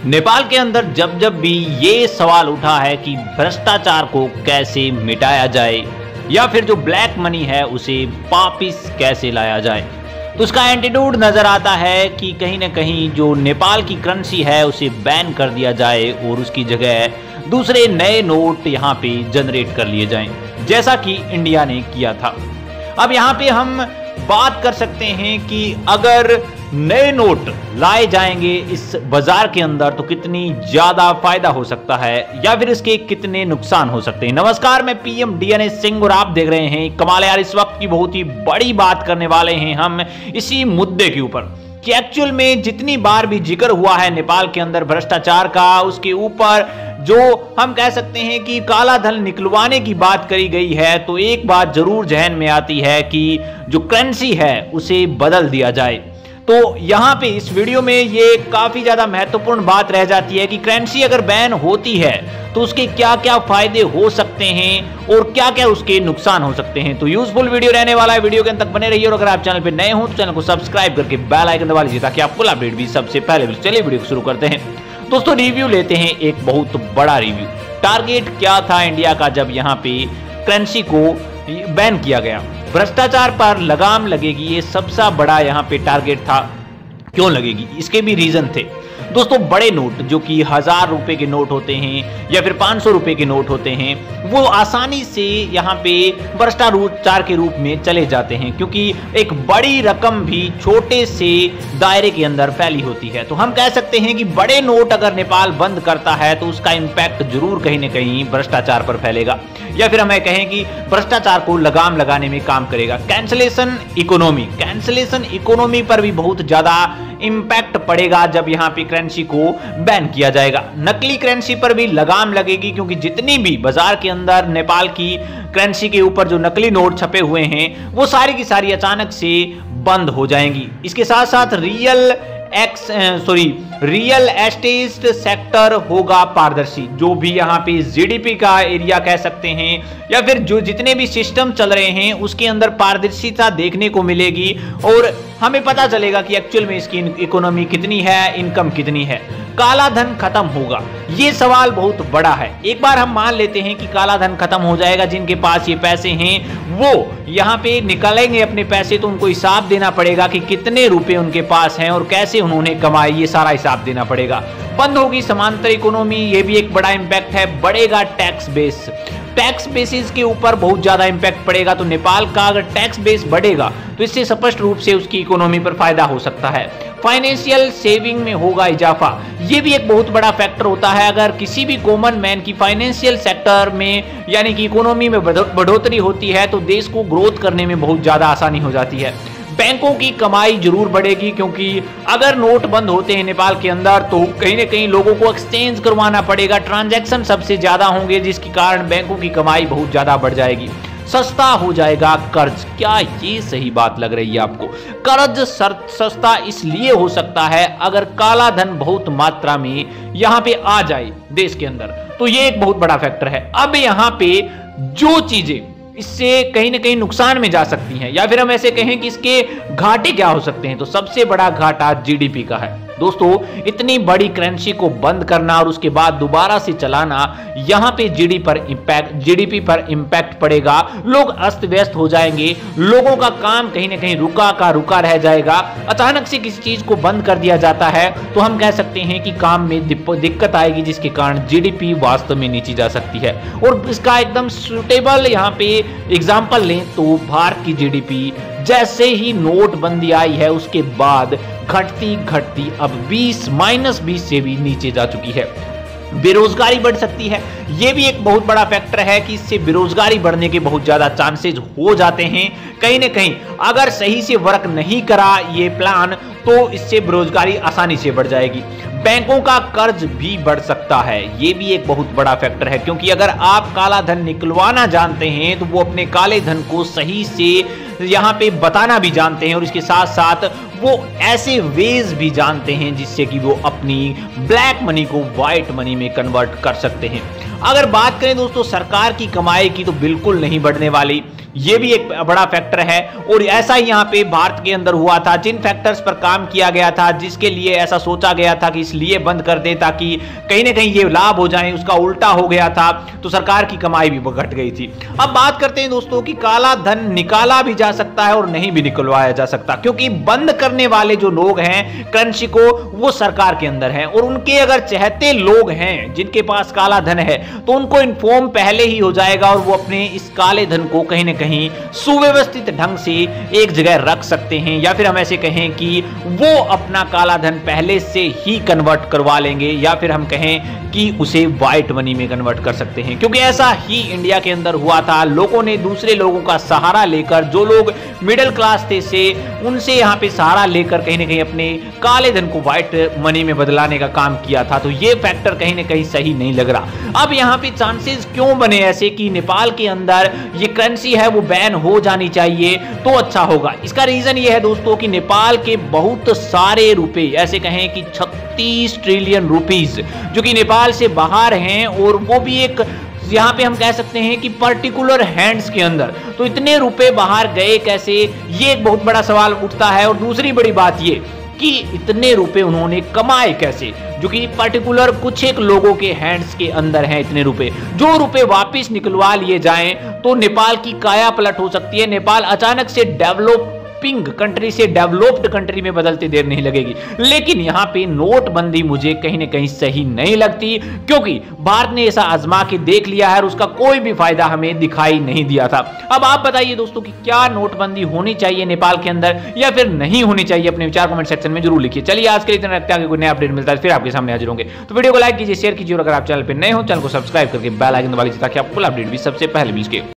नेपाल के अंदर जब जब भी ये सवाल उठा है कि भ्रष्टाचार को कैसे मिटाया जाए या फिर जो ब्लैक मनी है उसे वापिस कैसे लाया जाए, तो उसका एंटीट्यूड नजर आता है कि कहीं ना कहीं जो नेपाल की करेंसी है उसे बैन कर दिया जाए और उसकी जगह दूसरे नए नोट यहाँ पे जनरेट कर लिए जाएं, जैसा कि इंडिया ने किया था। अब यहाँ पे हम बात कर सकते हैं कि अगर नए नोट लाए जाएंगे इस बाजार के अंदर तो कितनी ज्यादा फायदा हो सकता है या फिर इसके कितने नुकसान हो सकते हैं। नमस्कार, मैं पीएम डीएनए सिंह और आप देख रहे हैं कमाल। यार, इस वक्त की बहुत ही बड़ी बात करने वाले हैं हम इसी मुद्दे के ऊपर कि एक्चुअल में जितनी बार भी जिक्र हुआ है नेपाल के अंदर भ्रष्टाचार का, उसके ऊपर जो हम कह सकते हैं कि काला धन निकलवाने की बात करी गई है, तो एक बात जरूर जहन में आती है कि जो करेंसी है उसे बदल दिया जाए। तो यहां पे इस वीडियो में ये काफी ज्यादा महत्वपूर्ण बात रह जाती है कि करेंसी अगर बैन होती है तो उसके क्या क्या फायदे हो सकते हैं और क्या क्या उसके नुकसान हो सकते हैं। तो यूजफुल वीडियो रहने वाला है, वीडियो के अंत तक बने रहिए और अगर आप चैनल पे नए हो तो चैनल को सब्सक्राइब करके बेल आइकन दबा लीजिए ताकि आपको अपडेट भी सबसे पहले। चलिए वीडियो को शुरू करते हैं। दोस्तों, रिव्यू लेते हैं, एक बहुत बड़ा रिव्यू। टारगेट क्या था इंडिया का जब यहाँ पे करेंसी को बैन किया गया? भ्रष्टाचार पर लगाम लगेगी, ये सबसे बड़ा यहाँ पे टारगेट था। क्यों लगेगी? इसके भी रीजन थे दोस्तों। बड़े नोट जो कि 1000 रुपए के नोट होते हैं या फिर 500 रुपए के नोट होते हैं, वो आसानी से यहाँ पे भ्रष्टाचार के रूप में चले जाते हैं क्योंकि एक बड़ी रकम भी छोटे से दायरे के अंदर फैली होती है। तो हम कह सकते हैं कि बड़े नोट अगर नेपाल बंद करता है तो उसका इंपैक्ट जरूर कहीं ना कहीं भ्रष्टाचार पर फैलेगा या फिर हमें कहें कि भ्रष्टाचार को लगाम लगाने में काम करेगा। कैंसलेशन इकोनॉमी पर भी बहुत ज्यादा इंपैक्ट पड़ेगा जब यहाँ पे करेंसी को बैन किया जाएगा। नकली करेंसी पर भी लगाम लगेगी क्योंकि जितनी भी बाजार के अंदर नेपाल की करेंसी के ऊपर जो नकली नोट छपे हुए हैं वो सारी की सारी अचानक से बंद हो जाएंगी। इसके साथ साथ रियल एस्टेट सेक्टर होगा पारदर्शी। जो भी यहाँ पे जीडीपी का एरिया कह सकते हैं या फिर जो जितने भी सिस्टम चल रहे हैं उसके अंदर पारदर्शिता देखने को मिलेगी और हमें पता चलेगा कि एक्चुअल में इसकी इकोनॉमी कितनी है, इनकम कितनी है। काला धन खत्म होगा, ये सवाल बहुत बड़ा है। एक बार हम मान लेते हैं कि काला धन खत्म हो जाएगा, जिनके पास ये पैसे हैं वो यहाँ पे निकालेंगे अपने पैसे, तो उनको हिसाब देना पड़ेगा कि कितने रुपए उनके पास हैं और कैसे उन्होंने कमाए, ये सारा हिसाब देना पड़ेगा। बंद होगी समांतर इकोनॉमी, ये भी एक बड़ा इंपैक्ट है। बढ़ेगा टैक्स बेसिस के ऊपर बहुत ज्यादा इंपैक्ट पड़ेगा। तो नेपाल का अगर टैक्स बेस बढ़ेगा तो इससे स्पष्ट रूप से उसकी इकोनॉमी पर फायदा हो सकता है। फाइनेंशियल सेविंग में होगा इजाफा, ये भी एक बहुत बड़ा फैक्टर होता है। अगर किसी भी कॉमन मैन की फाइनेंशियल सेक्टर में यानी कि इकोनॉमी में बढ़ोतरी होती है तो देश को ग्रोथ करने में बहुत ज्यादा आसानी हो जाती है। बैंकों की कमाई जरूर बढ़ेगी क्योंकि अगर नोट बंद होते हैं नेपाल के अंदर तो कहीं ना कहीं लोगों को एक्सचेंज करवाना पड़ेगा, ट्रांजैक्शन सबसे ज्यादा होंगे, जिसके कारण बैंकों की कमाई बहुत ज्यादा बढ़ जाएगी। सस्ता हो जाएगा कर्ज। क्या ये सही बात लग रही है आपको? कर्ज सस्ता इसलिए हो सकता है अगर काला धन बहुत मात्रा में यहाँ पे आ जाए देश के अंदर, तो ये एक बहुत बड़ा फैक्टर है। अब यहाँ पे जो चीजें इससे कहीं ना कहीं नुकसान में जा सकती हैं या फिर हम ऐसे कहें कि इसके घाटे क्या हो सकते हैं, तो सबसे बड़ा घाटा जीडीपी का है। दोस्तों, इतनी बड़ी करेंसी को बंद करना और उसके बाद दोबारा से चलाना, यहाँ पे जीडीपी पर इंपैक्ट पड़ेगा। लोग अस्त व्यस्त हो जाएंगे, लोगों का काम कहीं ना कहीं रुका रह जाएगा। अचानक से किसी चीज को बंद कर दिया जाता है तो हम कह सकते हैं कि काम में दिक्कत आएगी, जिसके कारण जीडीपी वास्तव में नीचे जा सकती है। और इसका एकदम सुटेबल यहाँ पे एग्जाम्पल लें तो भारत की जीडीपी जैसे ही नोटबंदी आई है उसके बाद घटती अब -20 से भी नीचे जा चुकी है। बेरोजगारी बढ़ सकती है, यह भी एक बहुत बड़ा फैक्टर है कि इससे बेरोजगारी बढ़ने के बहुत ज्यादा चांसेस हो जाते हैं। कहीं ना कहीं अगर सही से वर्क नहीं करा ये प्लान तो इससे बेरोजगारी आसानी से बढ़ जाएगी। बैंकों का कर्ज भी बढ़ सकता है, ये भी एक बहुत बड़ा फैक्टर है क्योंकि अगर आप काला धन निकलवाना जानते हैं तो वो अपने काले धन को सही से यहाँ पे बताना भी जानते हैं और इसके साथ साथ वो ऐसे वेज भी जानते हैं जिससे कि वो अपनी ब्लैक मनी को व्हाइट मनी में कन्वर्ट कर सकते हैं। अगर बात करें दोस्तों सरकार की कमाई की तो बिल्कुल नहीं बढ़ने वाली। ये भी एक बड़ा फैक्टर है। और ऐसा ही यहाँ पे भारत के अंदर हुआ था, जिन फैक्टर्स पर काम किया गया था, जिसके लिए ऐसा सोचा गया था कि इसलिए बंद कर दे ताकि कहीं ना कहीं ये लाभ हो जाए, उसका उल्टा हो गया था, तो सरकार की कमाई भी घट गई थी। अब बात करते हैं दोस्तों कि काला धन निकाला भी जा सकता है और नहीं भी निकलवाया जा सकता, क्योंकि बंद करने वाले जो लोग हैं करेंसी को, वो सरकार के अंदर हैं, और उनके अगर चहते लोग हैं जिनके पास काला धन है तो उनको इन्फॉर्म पहले ही हो जाएगा और वो अपने इस काले धन को कहीं ना कहीं सुव्यवस्थित ढंग से एक जगह रख सकते हैं, या फिर हम ऐसे कहें कि वो अपना काला धन पहले से ही कन्वर्ट करवा लेंगे, या फिर हम कहें कि उसे व्हाइट मनी में कन्वर्ट कर सकते हैं। क्योंकि ऐसा ही इंडिया के अंदर हुआ था, लोगों ने दूसरे लोगों का सहारा लेकर, जो लोग मिडिल क्लास थे से उनसे यहाँ पे सहारा लेकर कहीं ना कहीं अपने काले धन को व्हाइट मनी में बदलाने का काम किया था। तो ये फैक्टर कहीं ना कहीं सही नहीं लग रहा। अब यहाँ पे चांसेस क्यों बने ऐसे कि नेपाल के अंदर ये करेंसी है वो बैन हो जानी चाहिए तो अच्छा होगा? इसका रीजन ये है दोस्तों कि नेपाल के बहुत सारे रुपए, ऐसे कहें कि 36 ट्रिलियन रुपीस जो कि नेपाल से बाहर हैं, और वो भी एक यहां पे हम कह सकते हैं कि पर्टिकुलर हैंड्स के अंदर, तो इतने रुपए बाहर गए कैसे, ये एक बहुत बड़ा सवाल उठता है। और दूसरी बड़ी बात ये कि इतने रुपए उन्होंने कमाए कैसे, जो कि पर्टिकुलर कुछ एक लोगों के हैंड्स के अंदर हैं इतने रुपए। जो रुपए वापस निकलवा लिए जाएं तो नेपाल की काया पलट हो सकती है, नेपाल अचानक से डेवलपिंग कंट्री से डेवलप्ड कंट्री में बदलते देर नहीं लगेगी। लेकिन यहाँ पे नोटबंदी मुझे कहीं ना कहीं सही नहीं लगती, क्योंकि भारत ने ऐसा आजमा के देख लिया है और उसका कोई भी फायदा हमें दिखाई नहीं दिया था। अब आप बताइए दोस्तों कि क्या नोटबंदी होनी चाहिए नेपाल के अंदर या फिर नहीं होनी चाहिए? अपने विचार कमेंट सेक्शन में जरूर लिखिए। चलिए आज के लिए इतना रखते हैं, कोई नया अपडेट मिलता है फिर आपके सामने हाजिर होंगे। तो वीडियो को लाइक कीजिए, शेयर कीजिए, और अगर आप चैनल पर नए हो चैनल को सब्सक्राइब करके बेल आइकन दबा लीजिए ताकि आपको फुल अपडेट भी सबसे पहले मिल सके।